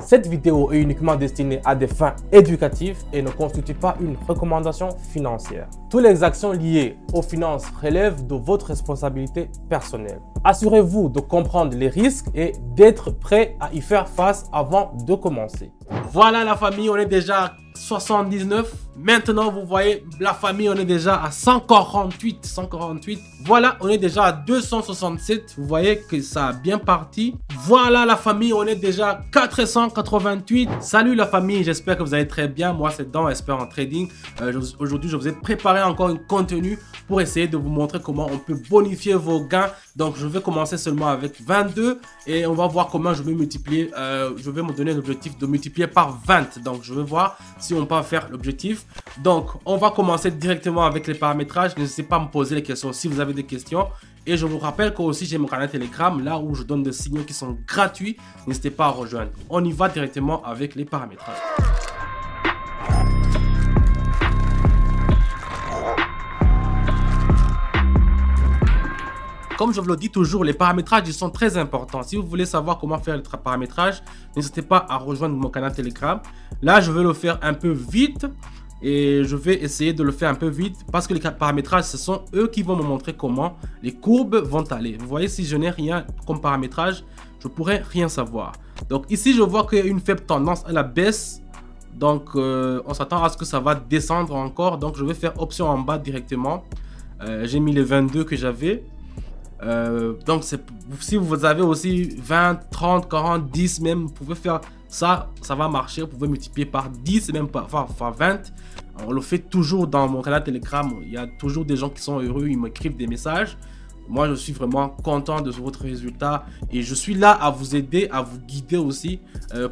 Cette vidéo est uniquement destinée à des fins éducatives et ne constitue pas une recommandation financière. Toutes les actions liées aux finances relèvent de votre responsabilité personnelle. Assurez-vous de comprendre les risques et d'être prêt à y faire face avant de commencer. Voilà la famille, on est déjà à 79. Maintenant, vous voyez la famille, on est déjà à 148. Voilà, on est déjà à 267. Vous voyez que ça a bien parti. Voilà la famille, on est déjà à 488. Salut la famille, j'espère que vous allez très bien. Moi, c'est Dan Expert en Trading. Aujourd'hui, je vous ai préparé encore un contenu pour essayer de vous montrer comment on peut bonifier vos gains. Donc, je vais commencer seulement avec 22 et on va voir comment je vais multiplier. Je vais me donner l'objectif de multiplier par 20. Donc, je vais voir si on peut faire l'objectif. Donc, on va commencer directement avec les paramétrages. N'hésitez pas à me poser les questions si vous avez des questions. Et je vous rappelle que aussi j'ai mon canal Telegram, là où je donne des signaux qui sont gratuits. N'hésitez pas à rejoindre. On y va directement avec les paramétrages. Comme je vous le dis toujours, les paramétrages ils sont très importants. Si vous voulez savoir comment faire le paramétrage, n'hésitez pas à rejoindre mon canal Telegram. Là, je vais le faire un peu vite. Et je vais essayer de le faire un peu vite parce que les paramétrages, ce sont eux qui vont me montrer comment les courbes vont aller. Vous voyez, si je n'ai rien comme paramétrage, je pourrais rien savoir. Donc ici, je vois qu'il y a une faible tendance à la baisse. Donc on s'attend à ce que ça va descendre encore. Donc je vais faire option en bas directement. J'ai mis les 22 que j'avais. Donc si vous avez aussi 20, 30, 40, 10 même, vous pouvez faire ça, ça va marcher. Vous pouvez multiplier par 10 et même par 20. On le fait toujours dans mon canal Telegram. Il y a toujours des gens qui sont heureux, ils m'écrivent des messages. Moi, je suis vraiment content de votre résultat et je suis là à vous aider, à vous guider aussi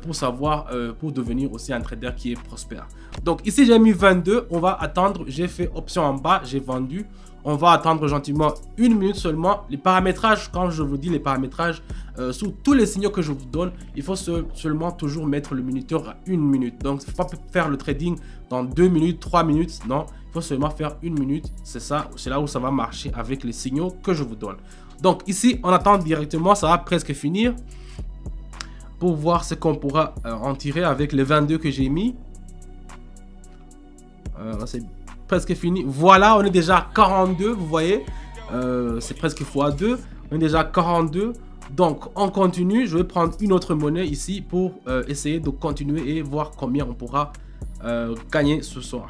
pour savoir, pour devenir aussi un trader qui est prospère. Donc ici, j'ai mis 22. On va attendre. J'ai fait option en bas. J'ai vendu. On va attendre gentiment 1 minute seulement. Les paramétrages, quand je vous dis les paramétrages, sous tous les signaux que je vous donne, il faut seulement toujours mettre le minuteur à 1 minute. Donc, il ne faut pas faire le trading dans 2 minutes, 3 minutes. Non, il faut seulement faire 1 minute. C'est ça, c'est là où ça va marcher avec les signaux que je vous donne. Donc, ici, on attend directement. Ça va presque finir. Pour voir ce qu'on pourra en tirer avec les 22 que j'ai mis. C'est presque fini. Voilà, on est déjà à 42, vous voyez. C'est presque x2. On est déjà à 42. Donc, on continue. Je vais prendre une autre monnaie ici pour essayer de continuer et voir combien on pourra gagner ce soir.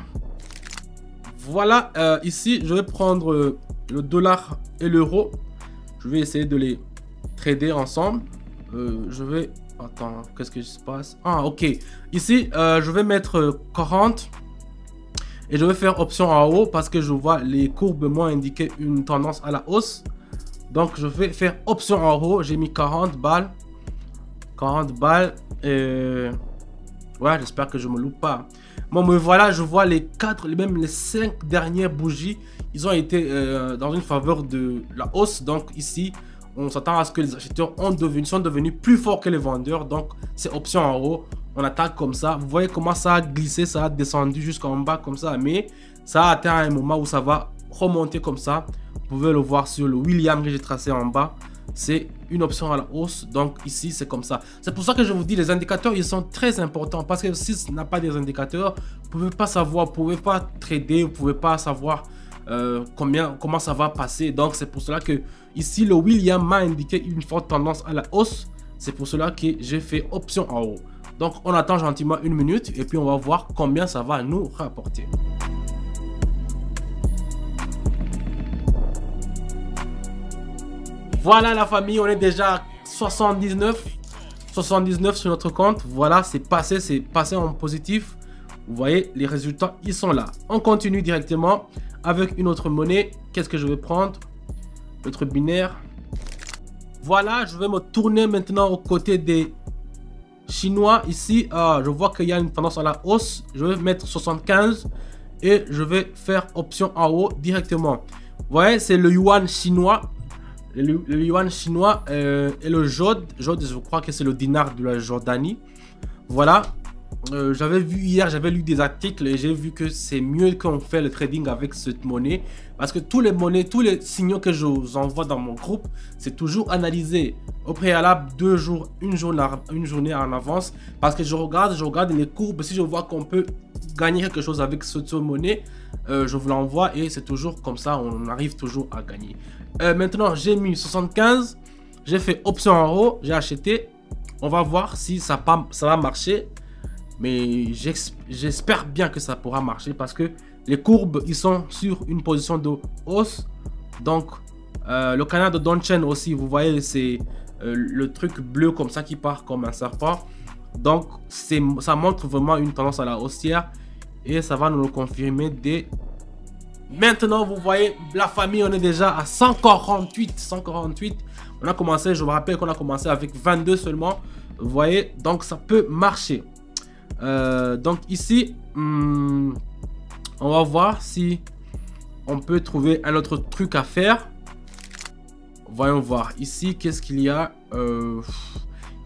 Voilà, ici, je vais prendre le dollar et l'euro. Je vais essayer de les trader ensemble. Je vais... Attends, qu'est-ce que se passe? Ah, ok. Ici, je vais mettre 40. Et je vais faire option en haut parce que je vois les courbes m'ont indiqué une tendance à la hausse. Donc je vais faire option en haut. J'ai mis 40 balles. 40 balles. Et... ouais, j'espère que je me loupe pas. Bon, mais voilà, je vois les 4, même les 5 dernières bougies. Ils ont été dans une faveur de la hausse. Donc ici, on s'attend à ce que les acheteurs sont devenus plus forts que les vendeurs. Donc c'est option en haut. On attaque comme ça. Vous voyez comment ça a glissé, ça a descendu jusqu'en bas comme ça. Mais ça a atteint un moment où ça va remonter comme ça. Vous pouvez le voir sur le William que j'ai tracé en bas. C'est une option à la hausse. Donc ici, c'est comme ça. C'est pour ça que je vous dis, les indicateurs, ils sont très importants. Parce que si ce n'a pas des indicateurs, vous ne pouvez pas savoir, vous ne pouvez pas trader, vous ne pouvez pas savoir comment ça va passer. Donc c'est pour cela que ici, le William m'a indiqué une forte tendance à la hausse. C'est pour cela que j'ai fait option en haut. Donc, on attend gentiment 1 minute et puis on va voir combien ça va nous rapporter. Voilà la famille, on est déjà à 79 sur notre compte. Voilà, c'est passé en positif. Vous voyez, les résultats, ils sont là. On continue directement avec une autre monnaie. Qu'est-ce que je vais prendre? Notre binaire. Voilà, je vais me tourner maintenant aux côtés des Chinois. Ici, je vois qu'il y a une tendance à la hausse. Je vais mettre 75 et je vais faire option en haut directement. Vous voyez, c'est le yuan chinois. Le yuan chinois et le jod. Jod, je crois que c'est le dinar de la Jordanie. Voilà. j'avais vu hier, j'avais lu des articles et j'ai vu que c'est mieux qu'on fait le trading avec cette monnaie. Parce que tous les monnaies, tous les signaux que je vous envoie dans mon groupe, c'est toujours analysé au préalable 2 jours, une journée en avance. Parce que je regarde les courbes. Si je vois qu'on peut gagner quelque chose avec cette monnaie, je vous l'envoie et c'est toujours comme ça, on arrive toujours à gagner. Maintenant, j'ai mis 75, j'ai fait option en haut, j'ai acheté. On va voir si ça va marcher. Mais j'espère bien que ça pourra marcher parce que les courbes, ils sont sur une position de hausse. Donc, le canal de Donchen aussi, vous voyez, c'est le truc bleu comme ça qui part comme un serpent. Donc, ça montre vraiment une tendance à la haussière et ça va nous le confirmer dès maintenant. Vous voyez, la famille, on est déjà à 148. On a commencé, je vous rappelle qu'on a commencé avec 22 seulement. Vous voyez, donc ça peut marcher. Donc ici, on va voir si on peut trouver un autre truc à faire. Voyons voir. Ici, qu'est-ce qu'il y a?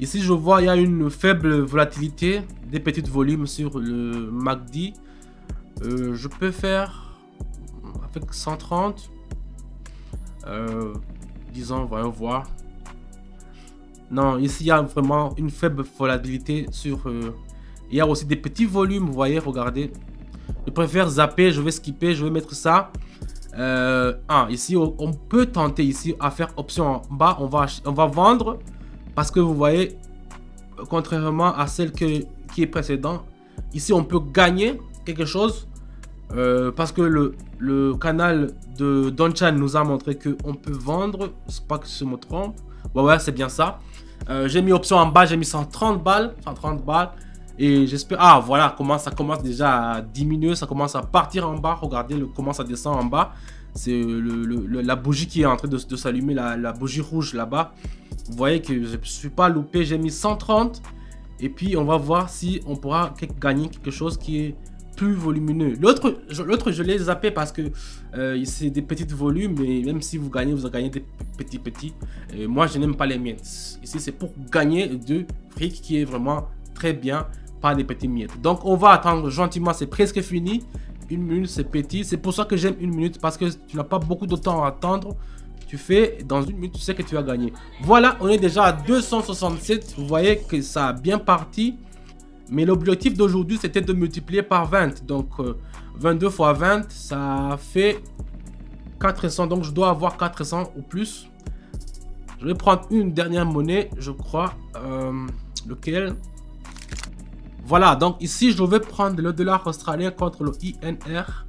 Ici, je vois il y a une faible volatilité, des petits volumes sur le MACD. Je peux faire avec 130. Disons, voyons voir. Non, ici, il y a vraiment une faible volatilité sur... il y a aussi des petits volumes, vous voyez, regardez. Je préfère zapper, je vais skipper, je vais mettre ça. Ici, on peut tenter ici à faire option en bas. On va vendre parce que vous voyez, contrairement à celle qui est précédente, ici, on peut gagner quelque chose. Parce que le canal de Donchan nous a montré qu'on peut vendre. C'est pas que je me trompe. Ouais, c'est bien ça. J'ai mis option en bas, j'ai mis 130 balles. Et j'espère... Ah, voilà comment ça commence déjà à diminuer. Ça commence à partir en bas. Regardez comment ça descend en bas. C'est la bougie qui est en train de s'allumer. La bougie rouge là-bas. Vous voyez que je ne suis pas loupé. J'ai mis 130. Et puis, on va voir si on pourra gagner quelque chose qui est plus volumineux. L'autre, je l'ai zappé parce que c'est des petits volumes. Et même si vous gagnez des petits. Et moi, je n'aime pas les miettes. Ici, c'est pour gagner de fric qui est vraiment très bien. Pas des petits miettes. Donc on va attendre gentiment, c'est presque fini. 1 minute, c'est petit. C'est pour ça que j'aime 1 minute, parce que tu n'as pas beaucoup de temps à attendre. Tu fais dans 1 minute, tu sais que tu as gagné. Voilà, on est déjà à 267. Vous voyez que ça a bien parti. Mais l'objectif d'aujourd'hui, c'était de multiplier par 20. Donc 22 fois 20, ça fait 400. Donc je dois avoir 400 ou plus. Je vais prendre une dernière monnaie, je crois. Lequel? Voilà, donc ici, je vais prendre le dollar australien contre le INR.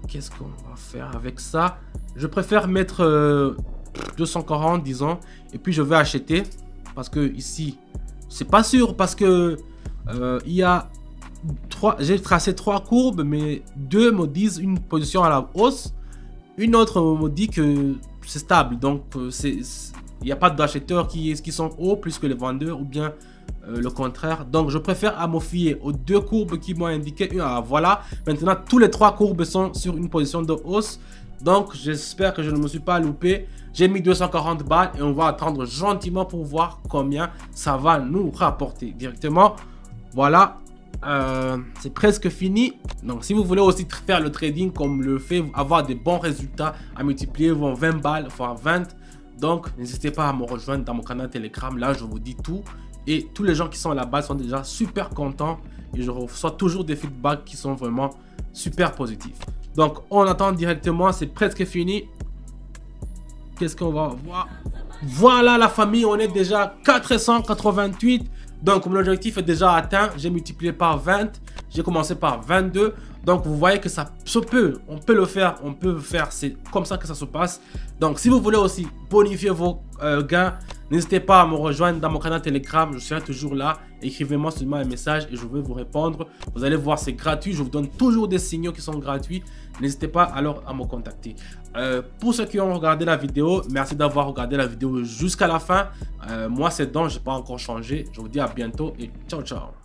Qu'est-ce qu'on va faire avec ça? Je préfère mettre 240, disons. Et puis, je vais acheter. Parce que ici, c'est pas sûr. Parce que il y a j'ai tracé 3 courbes, mais 2 me disent une position à la hausse. Une autre me dit que c'est stable. Donc, il n'y a pas d'acheteurs qui sont hauts plus que les vendeurs ou bien... le contraire. Donc je préfère me fier aux 2 courbes qui m'ont indiqué. Voilà, maintenant tous les 3 courbes sont sur une position de hausse. Donc j'espère que je ne me suis pas loupé. J'ai mis 240 balles et on va attendre gentiment pour voir combien ça va nous rapporter directement. Voilà, c'est presque fini. Donc si vous voulez aussi faire le trading comme le fait, avoir des bons résultats, à multiplier vos 20 balles fois 20. Donc n'hésitez pas à me rejoindre dans mon canal Telegram. Là je vous dis tout. Et tous les gens qui sont là-bas sont déjà super contents. Et je reçois toujours des feedbacks qui sont vraiment super positifs. Donc, on attend directement. C'est presque fini. Qu'est-ce qu'on va voir? Voilà la famille. On est déjà à 488. Donc, mon objectif est déjà atteint. J'ai multiplié par 20. J'ai commencé par 22. Donc, vous voyez que ça se peut. On peut le faire. On peut le faire. C'est comme ça que ça se passe. Donc, si vous voulez aussi bonifier vos gains, n'hésitez pas à me rejoindre dans mon canal Telegram. Je serai toujours là. Écrivez-moi seulement un message et je vais vous répondre. Vous allez voir, c'est gratuit. Je vous donne toujours des signaux qui sont gratuits. N'hésitez pas alors à me contacter. Pour ceux qui ont regardé la vidéo, merci d'avoir regardé la vidéo jusqu'à la fin. Moi, c'est Don. Je n'ai pas encore changé. Je vous dis à bientôt et ciao, ciao.